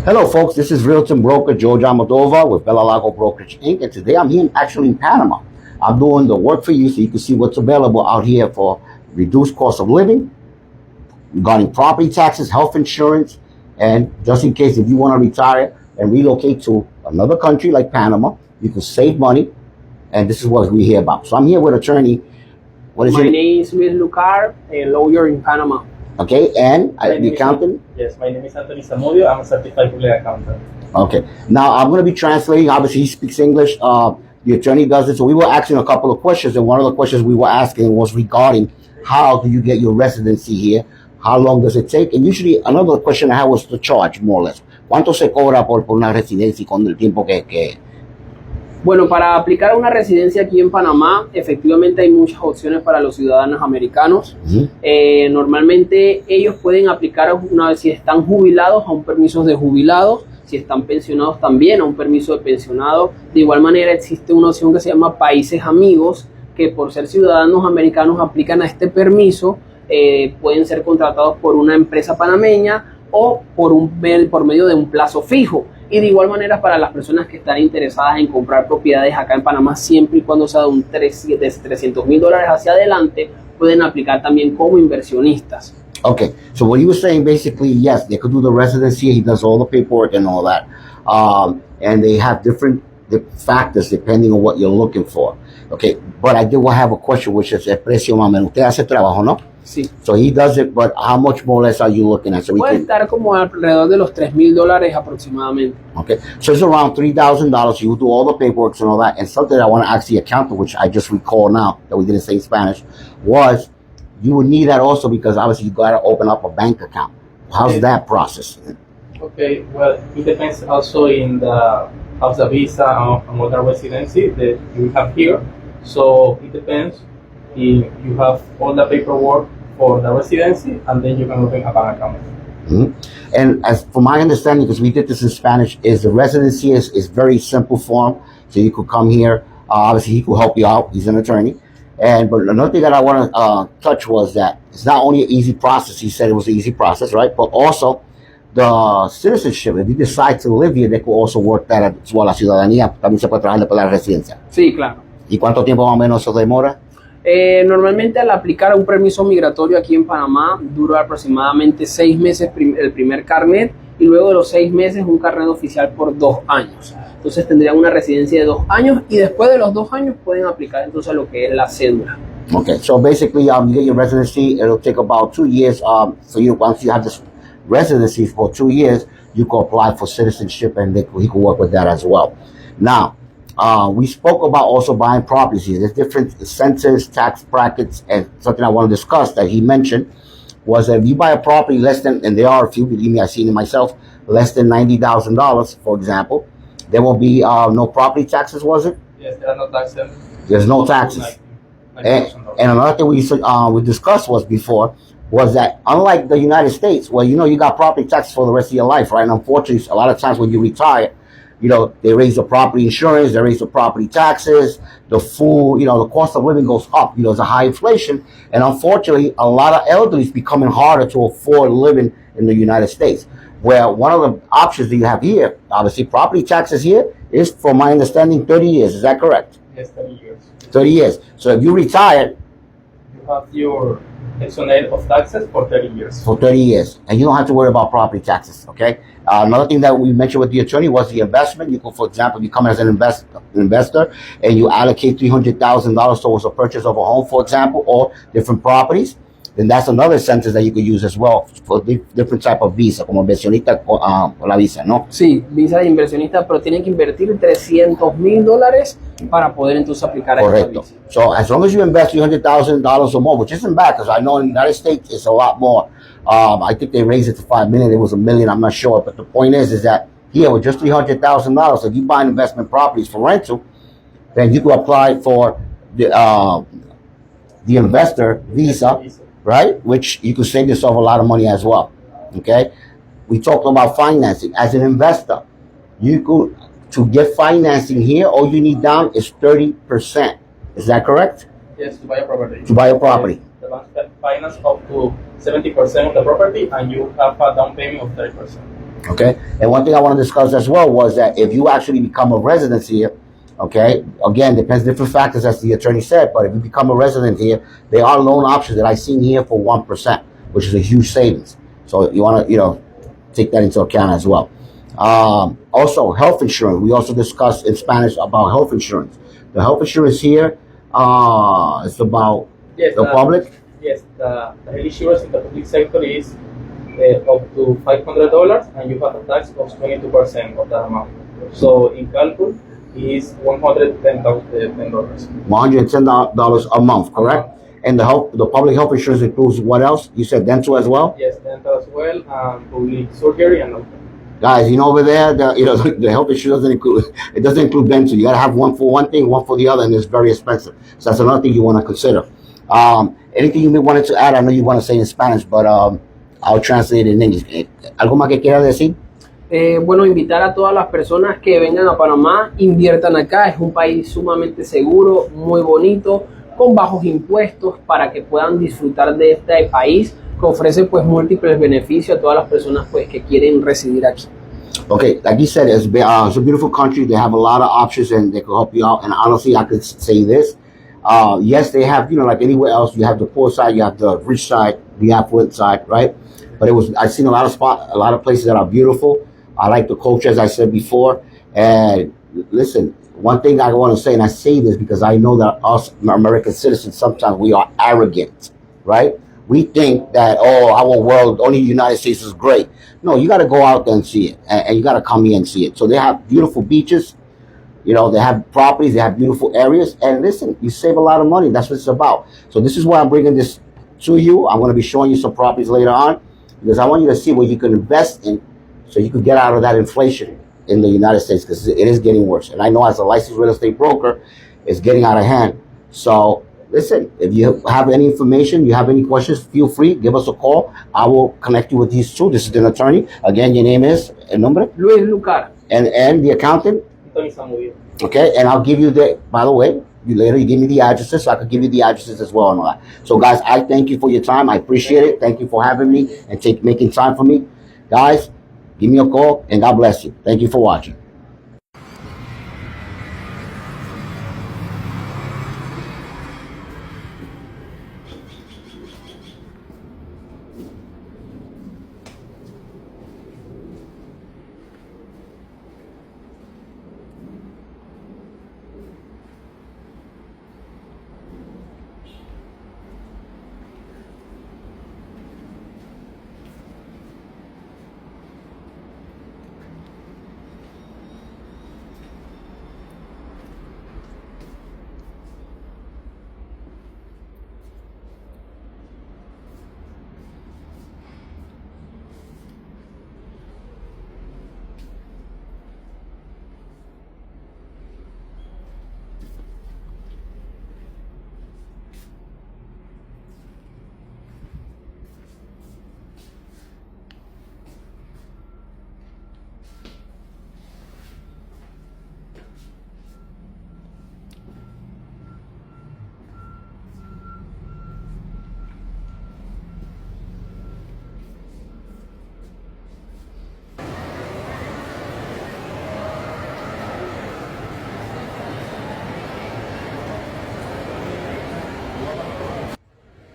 Hello, folks. This is Realtor Broker George Almodovar with Bella Lago Brokerage Inc. And today I'm here actually in Panama. I'm doing the work for you so you can see what's available out here for reduced cost of living, regarding property taxes, health insurance, and just in case if you want to retire and relocate to another country like Panama, you can save money. And this is what we hear about. So I'm here with attorney. What is My name is Luis Lucar, a lawyer in Panama. Okay, and the accountant? Yes, my name is Anthony Zamudio. I'm a certified public accountant. Okay. Now, I'm going to be translating. Obviously, he speaks English. The attorney does it. So we were asking a couple of questions, and one of the questions we were asking was regarding how do you get your residency here? How long does it take? And usually, another question I had was the charge, more or less. ¿Cuánto se cobra por una residencia con el tiempo que... Bueno, para aplicar a una residencia aquí en Panamá, efectivamente hay muchas opciones para los ciudadanos americanos. Normalmente ellos pueden aplicar una vez si están jubilados a un permiso de jubilados, si están pensionados también a un permiso de pensionados. De igual manera existe una opción que se llama países amigos, que por ser ciudadanos americanos aplican a este permiso, pueden ser contratados por una empresa panameña o por medio de un plazo fijo. Y de igual manera para las personas que están interesadas en comprar propiedades acá en Panamá, siempre y cuando sea de $300,000 hacia adelante, pueden aplicar también como inversionistas. Okay, so what he was saying basically, yes, they could do the residency. He does all the paperwork and all that. And they have different factors depending on what you're looking for. Okay, but I do have a question, which is el precio más o menos. Usted hace trabajo, ¿no? Sí. So he does it, but how much more or less are you looking at? So puede estar como alrededor de los $3,000 aproximadamente. Okay, so it's around $3,000. You do all the paperwork and all that. And something I want to ask the accountant, which I just recall now that we didn't say in Spanish, was you would need that also because obviously you got to open up a bank account. How's that process? Okay, well, it depends also in the of the visa and other residency that you have here. So it depends if you have all the paperwork for the residency, and then you can open a bank account. And as from my understanding, because we did this in Spanish, is the residency is very simple form. So you could come here. Obviously, he could help you out. He's an attorney. But another thing that I want to touch was that it's not only an easy process. He said it was an easy process, right? But also the citizenship. If you decide to live here, they could also work that as well. La ciudadanía también se puede trabajar por la residencia. Sí, claro. ¿Y cuánto tiempo más o menos eso demora? Normalmente al aplicar a un permiso migratorio aquí en Panamá dura aproximadamente 6 meses el primer carnet y luego de los 6 meses un carnet oficial por 2 años. Entonces tendrían una residencia de 2 años y después de los 2 años pueden aplicar entonces lo que es la cédula. Okay, so basically you get your residency. It'll take about 2 years. So once you have this residency for 2 years, you can apply for citizenship and he can work with that as well. Now, we spoke about also buying properties here. There's different incentives, tax brackets, and something I want to discuss that he mentioned was that if you buy a property less than, and there are a few, believe me, I've seen it myself, less than $90,000, for example, there will be no property taxes, was it? Yes, there are no taxes. There's no taxes. And another thing we discussed was that unlike the United States, where you got property taxes for the rest of your life, right? And unfortunately, a lot of times when you retire, they raise the property insurance, they raise the property taxes, the food, the cost of living goes up. There's a high inflation. And unfortunately, a lot of elderly is becoming harder to afford living in the United States. Where one of the options that you have here, obviously property taxes here, is, from my understanding, 30 years. Is that correct? Yes, 30 years. 30 years. So if you retire, you have your exonerate of taxes for 30 years. For 30 years. And you don't have to worry about property taxes, okay? Another thing that we mentioned with the attorney was the investment. You could, for example, you come as an investor and you allocate $300,000 towards a purchase of a home, for example, or different properties. Then that's another sentence that you could use as well for different type of visa, como inversionista o la visa, ¿no? Sí, visa de inversionista, pero tienen que invertir $300,000 para poder entonces aplicar a esta visa. So as long as you invest $300,000 or more, which isn't bad, because I know in the United States it's a lot more. I think they raised it to $5 million. It was $1 million. I'm not sure, but the point is that here with just $300,000, if you buy investment properties for rental, then you can apply for the investor visa. Right? Which you could save yourself a lot of money as well. Okay? We talked about financing. As an investor, to get financing here, all you need down is 30%. Is that correct? Yes, to buy a property. To buy a property. The bank can finance up to 70% of the property, and you have a down payment of 30%. Okay, and one thing I want to discuss as well was that if you actually become a resident here, okay, again, depends different factors as the attorney said, but if you become a resident here, there are loan options that I've seen here for 1%, which is a huge savings. So you want to, take that into account as well. Also, health insurance. We also discussed in Spanish about health insurance. The health insurance here, it's about Yes, the public. Yes, the health insurance in the public sector is up to $500, and you have a tax of 22% of that amount. So in calcul, it is $110. $110 a month, correct? And the public health insurance includes what else? You said dental as well? Yes, dental as well, and public surgery and all. Guys, over there, the health insurance doesn't include dental. You gotta have one for one thing, one for the other, and it's very expensive. So that's another thing you want to consider. Anything you wanted to add? I know you want to say in Spanish, but I'll translate it in English. ¿Algo más que quieras decir? Bueno, invitar a todas las personas que vengan a Panamá, inviertan acá, es un país sumamente seguro, muy bonito, con bajos impuestos para que puedan disfrutar de este país que ofrece pues múltiples beneficios a todas las personas pues que quieren residir aquí. Okay, like you said, it's a beautiful country. They have a lot of options and they can help you out. And honestly, I could say this. Yes, they have, like anywhere else, you have the poor side, you have the rich side, the affluent side, right? But I've seen a lot of places that are beautiful. I like the culture, as I said before. And listen, one thing I want to say, and I say this because I know that us American citizens, sometimes we are arrogant, right? We think that, our world, only the United States is great. No, you got to go out there and see it. And you got to come here and see it. So they have beautiful beaches. They have properties. They have beautiful areas. And listen, you save a lot of money. That's what it's about. So this is why I'm bringing this to you. I'm going to be showing you some properties later on because I want you to see what you can invest in so you can get out of that inflation in the United States because it is getting worse. And I know as a licensed real estate broker, it's getting out of hand. So listen, if you have any information, you have any questions, feel free, give us a call. I will connect you with these two. This is an attorney. Again, your name is, el nombre? Luis Lucar. And the accountant? Okay, and I'll give you by the way, you give me the addresses, so I could give you the addresses as well and all that. So guys, I thank you for your time. I appreciate it. Thank you for having me and making time for me. Guys, give me a call and God bless you. Thank you for watching.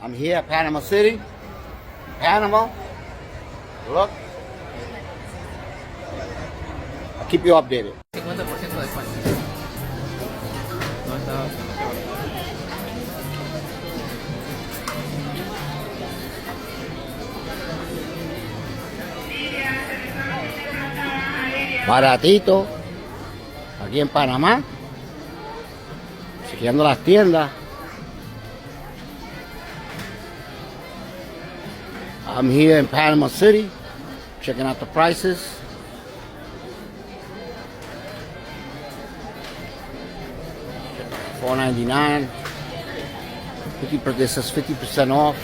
I'm here at Panama City, Panama. Look, I'll keep you updated. 50% de descuento. No está. Baratito, aquí en Panamá, chequeando las tiendas. I'm here in Panama City, checking out the prices. $4.99. This says 50% off.